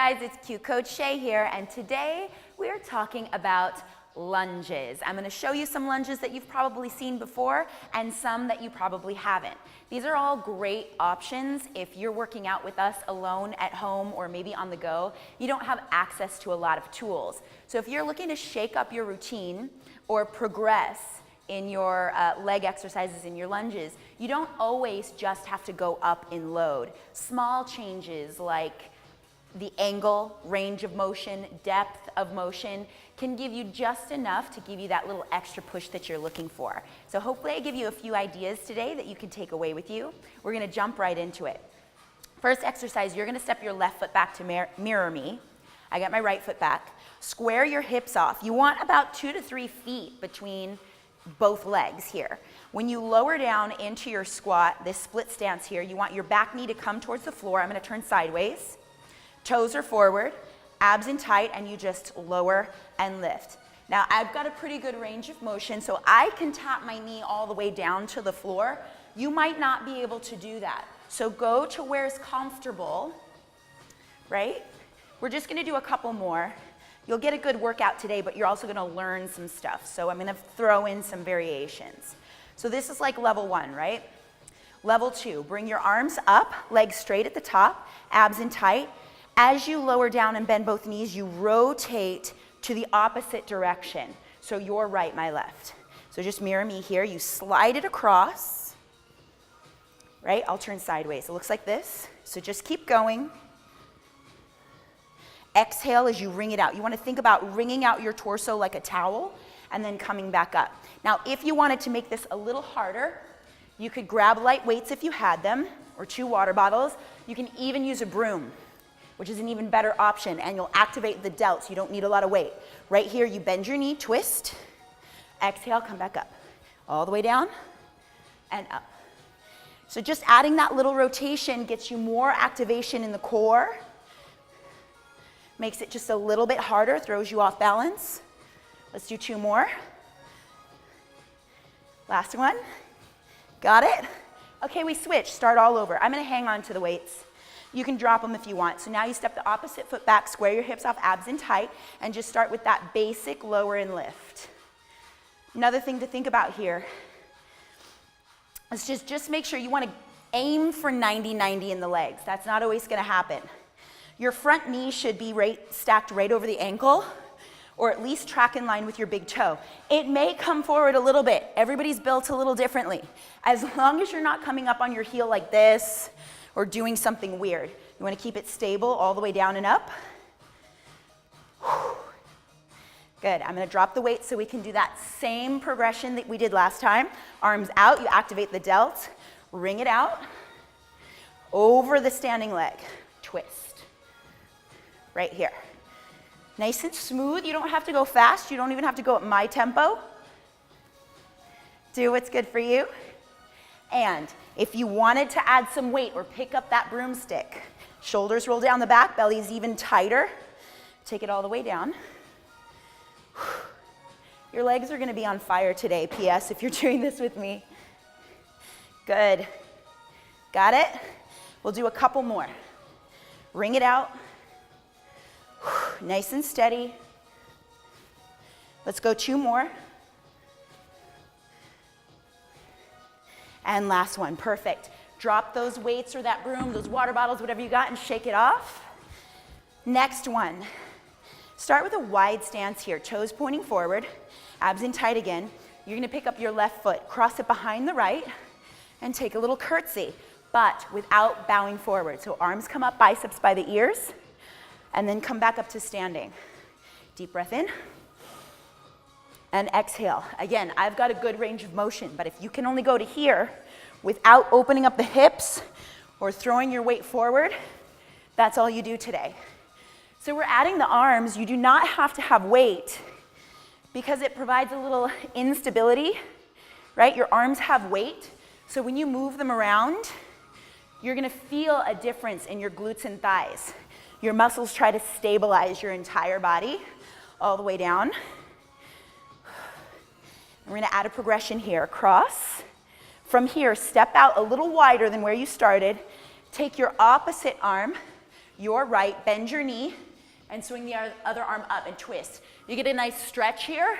guys, it's Q Coach Shay here, and today we are talking about lunges. I'm going to show you some lunges that you've probably seen before and some that you probably haven't. These are all great options if you're working out with us alone at home or maybe on the go. You don't have access to a lot of tools. So if you're looking to shake up your routine or progress in your leg exercises, in your lunges, you don't always just have to go up in load. Small changes like the angle, range of motion, depth of motion can give you just enough to give you that little extra push that you're looking for. So hopefully I give you a few ideas today that you can take away with you. We're going to jump right into it. First exercise, you're going to step your left foot back to mirror me. I got my right foot back. Square your hips off. You want about 2 to 3 feet between both legs here. When you lower down into your squat, this split stance here, you want your back knee to come towards the floor. I'm going to turn sideways. Toes are forward, abs in tight, and you just lower and lift. Now, I've got a pretty good range of motion, so I can tap my knee all the way down to the floor. You might not be able to do that. So go to where it's comfortable, right? We're just gonna do a couple more. You'll get a good workout today, but you're also gonna learn some stuff. So I'm gonna throw in some variations. So this is like level 1, right? Level 2, bring your arms up, legs straight at the top, abs in tight. As you lower down and bend both knees, you rotate to the opposite direction. So your right, my left. So just mirror me here. You slide it across, right? I'll turn sideways. It looks like this. So just keep going. Exhale as you wring it out. You want to think about wringing out your torso like a towel and then coming back up. Now, if you wanted to make this a little harder, you could grab light weights if you had them, or 2 water bottles. You can even use a broom, which is an even better option, and you'll activate the delts. You don't need a lot of weight. Right here, you bend your knee, twist, exhale, come back up. All the way down and up. So just adding that little rotation gets you more activation in the core, makes it just a little bit harder, throws you off balance. Let's do 2 more. Last one. Got it? Okay, we switch, start all over. I'm gonna hang on to the weights. You can drop them if you want. So now you step the opposite foot back, square your hips off, abs in tight, and just start with that basic lower and lift. Another thing to think about here is just make sure you want to aim for 90-90 in the legs. That's not always going to happen. Your front knee should be stacked right over the ankle, or at least track in line with your big toe. It may come forward a little bit. Everybody's built a little differently. As long as you're not coming up on your heel like this, or doing something weird. You want to keep it stable all the way down and up. Good. I'm going to drop the weight so we can do that same progression that we did last time. Arms out, you activate the delts, wring it out, over the standing leg, twist. Right here. Nice and smooth. You don't have to go fast. You don't even have to go at my tempo. Do what's good for you. And if you wanted to add some weight or pick up that broomstick, shoulders roll down the back, belly's even tighter. Take it all the way down. Your legs are going to be on fire today, P.S., if you're doing this with me. Good. Got it? We'll do a couple more. Wring it out. Nice and steady. Let's go 2 more. And last one, perfect. Drop those weights or that broom, those water bottles, whatever you got, and shake it off. Next one. Start with a wide stance here, toes pointing forward, abs in tight again. You're gonna pick up your left foot, cross it behind the right, and take a little curtsy, but without bowing forward. So arms come up, biceps by the ears, and then come back up to standing. Deep breath in. And exhale. Again, I've got a good range of motion, but if you can only go to here without opening up the hips or throwing your weight forward, that's all you do today. So we're adding the arms. You do not have to have weight because it provides a little instability, right? Your arms have weight, so when you move them around, you're gonna feel a difference in your glutes and thighs. Your muscles try to stabilize your entire body all the way down. We're going to add a progression here. Cross. From here, step out a little wider than where you started. Take your opposite arm. your right, bend your knee, and swing the other arm up and twist. You get a nice stretch here,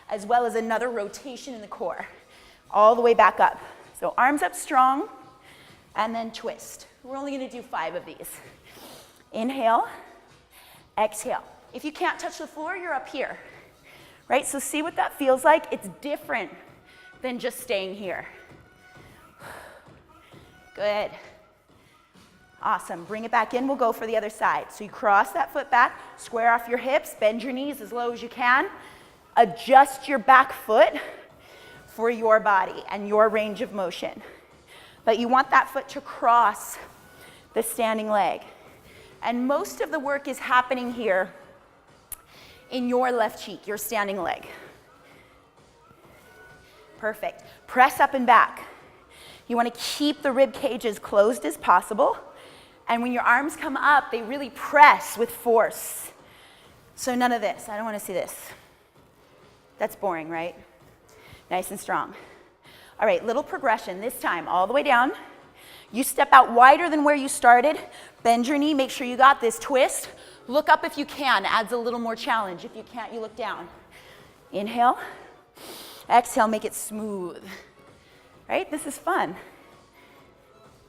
as well as another rotation in the core. All the way back up. So arms up strong, and then twist. We're only gonna do 5 of these. Inhale, exhale. If you can't touch the floor, you're up here, right? So see what that feels like? It's different than just staying here. Good. Awesome. Bring it back in. We'll go for the other side. So you cross that foot back, square off your hips, bend your knees as low as you can. Adjust your back foot for your body and your range of motion. But you want that foot to cross the standing leg. And most of the work is happening here in your left cheek, your standing leg. Perfect. Press up and back. You want to keep the rib cage as closed as possible. And when your arms come up, they really press with force. So none of this. I don't want to see this. That's boring, right? Nice and strong. All right, little progression. This time, all the way down. You step out wider than where you started. Bend your knee. Make sure you got this. Twist. Look up if you can. Adds a little more challenge. If you can't, you look down. Inhale. Exhale. Make it smooth. Right? This is fun.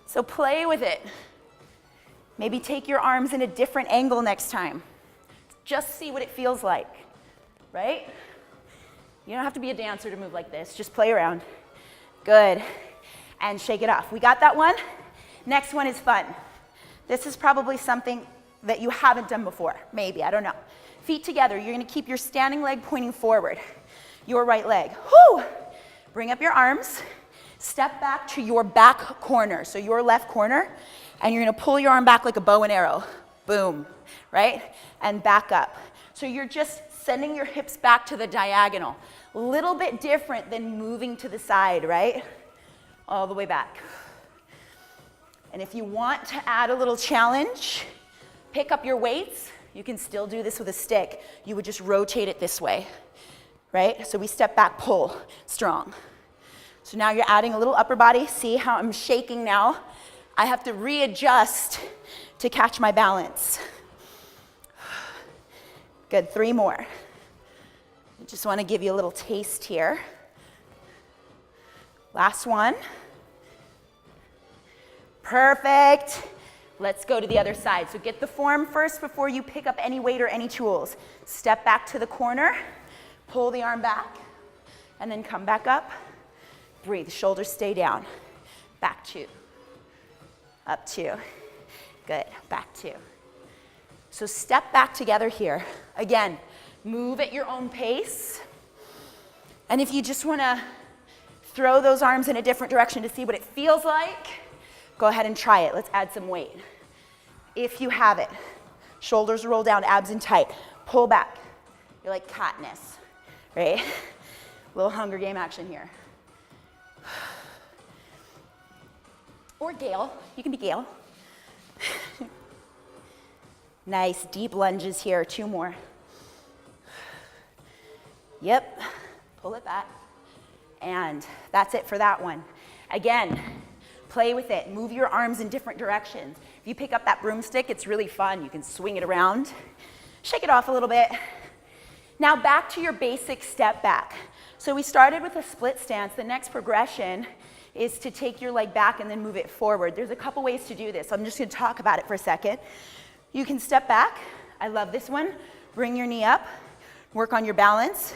So play with it. Maybe take your arms in a different angle next time. Just see what it feels like. Right? You don't have to be a dancer to move like this. Just play around. Good. And shake it off. We got that one? Next one is fun. This is probably something that you haven't done before. Maybe, I don't know. Feet together. You're going to keep your standing leg pointing forward. Your right leg. Whoo! Bring up your arms. Step back to your back corner. So your left corner. And you're going to pull your arm back like a bow and arrow. Boom. Right? And back up. So you're just sending your hips back to the diagonal. A little bit different than moving to the side, right? All the way back. And if you want to add a little challenge, pick up your weights. You can still do this with a stick. You would just rotate it this way, right? So we step back, pull, strong. So now you're adding a little upper body. See how I'm shaking now? I have to readjust to catch my balance. Good, 3 more. I just want to give you a little taste here. Last one. Perfect. Let's go to the other side. So get the form first before you pick up any weight or any tools. Step back to the corner, pull the arm back, and then come back up. Breathe, shoulders stay down. Back 2. Up 2. Good, back 2. So step back together here. Again, move at your own pace. And if you just want to throw those arms in a different direction to see what it feels like, go ahead and try it. Let's add some weight. If you have it, shoulders roll down, abs in tight. Pull back. You're like Katniss, right? Little Hunger Game action here. Or Gail. You can be Gail. Nice, deep lunges here. 2 more. Yep. Pull it back. And that's it for that one. Again, play with it. Move your arms in different directions. If you pick up that broomstick, it's really fun. You can swing it around. Shake it off a little bit. Now back to your basic step back. So we started with a split stance. The next progression is to take your leg back and then move it forward. There's a couple ways to do this. I'm just going to talk about it for a second. You can step back. I love this one. Bring your knee up. Work on your balance.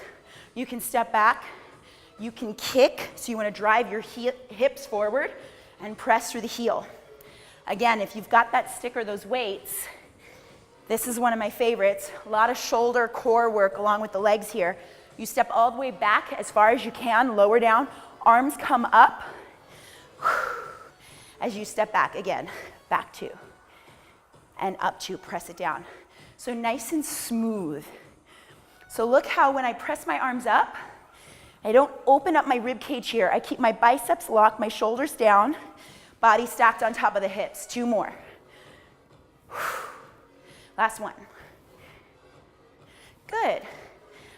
You can step back. You can kick. So you want to drive your hips forward and press through the heel. Again, if you've got that stick or those weights, this is one of my favorites. A lot of shoulder core work along with the legs here. You step all the way back as far as you can, lower down. Arms come up. As you step back again, back 2 and up 2, press it down. So nice and smooth. So look how when I press my arms up, I don't open up my rib cage here. I keep my biceps locked, my shoulders down, body stacked on top of the hips. 2 more. Last one. Good.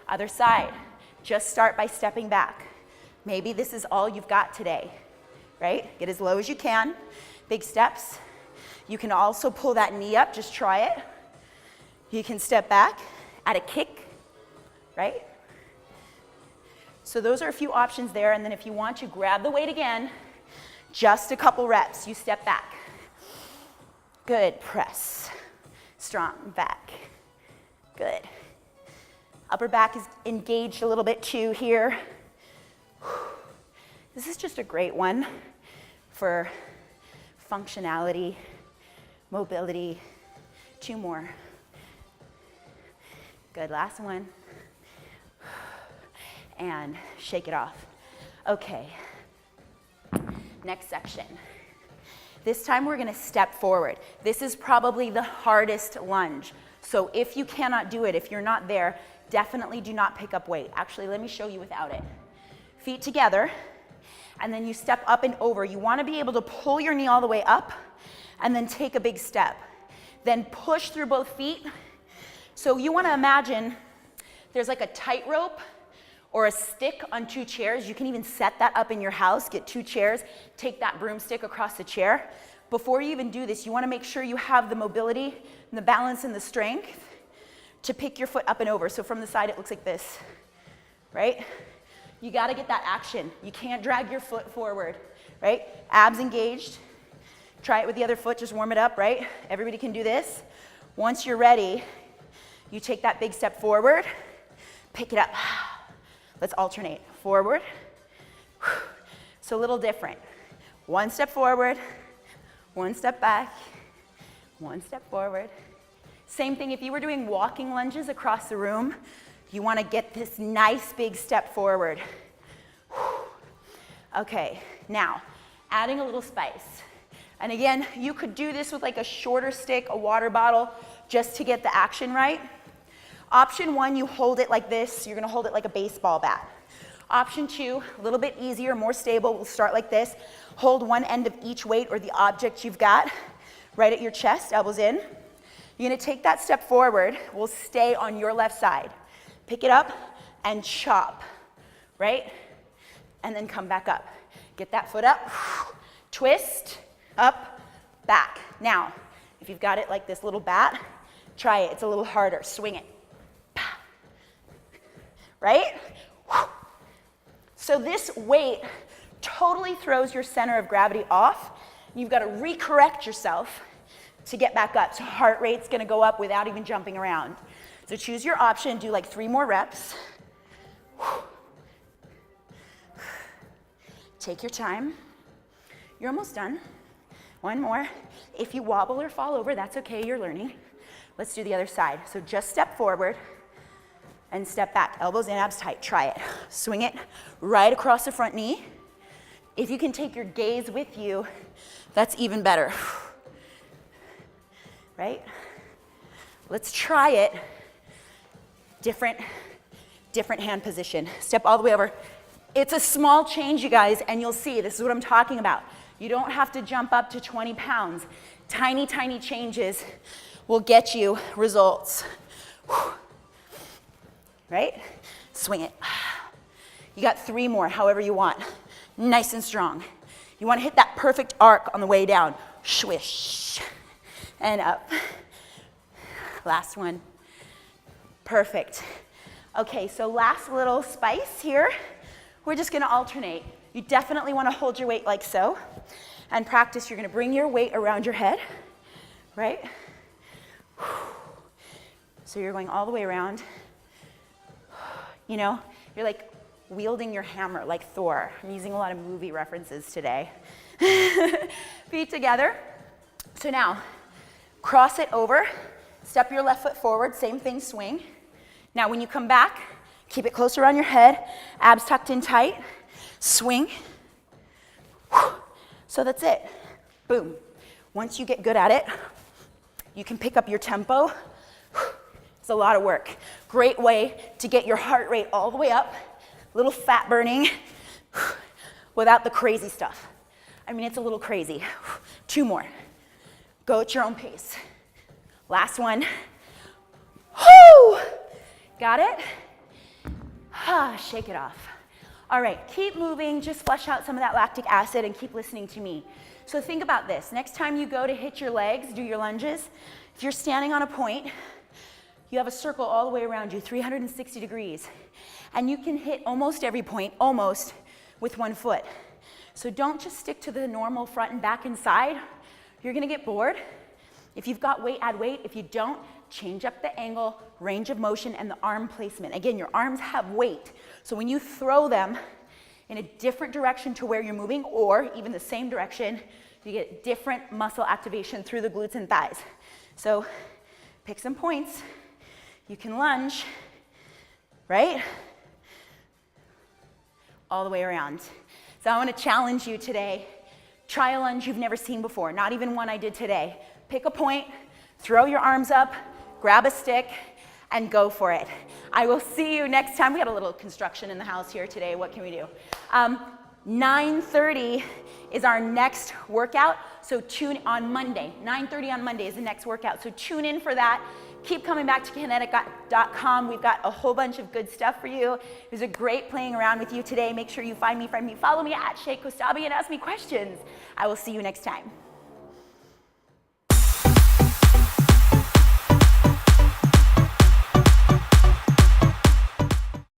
Other side. Just start by stepping back. Maybe this is all you've got today, right? Get as low as you can. Big steps. You can also pull that knee up, just try it. You can step back, add a kick, right? So those are a few options there, and then if you want to grab the weight again, just a couple reps, you step back. Good, press, strong, back, good. Upper back is engaged a little bit too here. This is just a great one for functionality, mobility. 2 more. Good, last one. And shake it off. Okay, next section. This time we're gonna step forward. This is probably the hardest lunge. So if you cannot do it, if you're not there, definitely do not pick up weight. Actually, let me show you without it. Feet together, and then you step up and over. You wanna be able to pull your knee all the way up, and then take a big step. Then push through both feet. So you wanna imagine there's like a tightrope or a stick on 2 chairs. You can even set that up in your house, get 2 chairs, take that broomstick across the chair. Before you even do this, you wanna make sure you have the mobility and the balance and the strength to pick your foot up and over. So from the side, it looks like this, right? You gotta get that action. You can't drag your foot forward, right? Abs engaged. Try it with the other foot, just warm it up, right? Everybody can do this. Once you're ready, you take that big step forward, pick it up. Let's alternate, forward. So a little different. 1 step forward, 1 step back, 1 step forward. Same thing if you were doing walking lunges across the room, you wanna get this nice big step forward. Okay, now, adding a little spice. And again, you could do this with like a shorter stick, a water bottle, just to get the action right. Option 1, you hold it like this. You're gonna hold it like a baseball bat. Option 2, a little bit easier, more stable. We'll start like this. Hold one end of each weight or the object you've got right at your chest, elbows in. You're gonna take that step forward. We'll stay on your left side. Pick it up and chop, right? And then come back up. Get that foot up, twist, up, back. Now, if you've got it like this little bat, try it. It's a little harder. Swing it. Right? So this weight totally throws your center of gravity off. You've got to recorrect yourself to get back up. So heart rate's going to go up without even jumping around. So choose your option. Do like 3 more reps. Take your time. You're almost done. 1 more. If you wobble or fall over, that's okay. You're learning. Let's do the other side. So just step forward and step back. Elbows in, abs tight. Try it. Swing it right across the front knee. If you can take your gaze with you, that's even better. Right? Let's try it. Different hand position. Step all the way over. It's a small change, you guys, and you'll see, this is what I'm talking about. You don't have to jump up to 20 pounds. Tiny, tiny changes will get you results. Right? Swing it. You got 3 more, however you want. Nice and strong. You want to hit that perfect arc on the way down. Swish. And up. Last one. Perfect. Okay, so last little spice here. We're just going to alternate. You definitely want to hold your weight like so. And practice, you're going to bring your weight around your head. Right? So you're going all the way around. You know, you're like wielding your hammer like Thor. I'm using a lot of movie references today. Feet together. So now, cross it over. Step your left foot forward. Same thing, swing. Now when you come back, keep it close around your head. Abs tucked in tight. Swing. So that's it. Boom. Once you get good at it, you can pick up your tempo. It's a lot of work. Great way to get your heart rate all the way up, a little fat burning, without the crazy stuff. I mean, it's a little crazy. 2 more. Go at your own pace. Last one. Whoo! Got it? Shake it off. All right, keep moving. Just flush out some of that lactic acid and keep listening to me. So think about this. Next time you go to hit your legs, do your lunges, if you're standing on a point, you have a circle all the way around you, 360 degrees. And you can hit almost every point, almost, with one foot. So don't just stick to the normal front and back and side. You're gonna get bored. If you've got weight, add weight. If you don't, change up the angle, range of motion, and the arm placement. Again, your arms have weight. So when you throw them in a different direction to where you're moving, or even the same direction, you get different muscle activation through the glutes and thighs. So pick some points. You can lunge, right? All the way around. So I want to challenge you today. Try a lunge you've never seen before, not even one I did today. Pick a point, throw your arms up, grab a stick, and go for it. I will see you next time. We got a little construction in the house here today. What can we do? 9:30 is our next workout. So tune on Monday. 9:30 on Monday is the next workout. So tune in for that. Keep coming back to Qinetic.com. We've got a whole bunch of good stuff for you. It was a great playing around with you today. Make sure you find me, follow me at Shay and ask me questions. I will see you next time.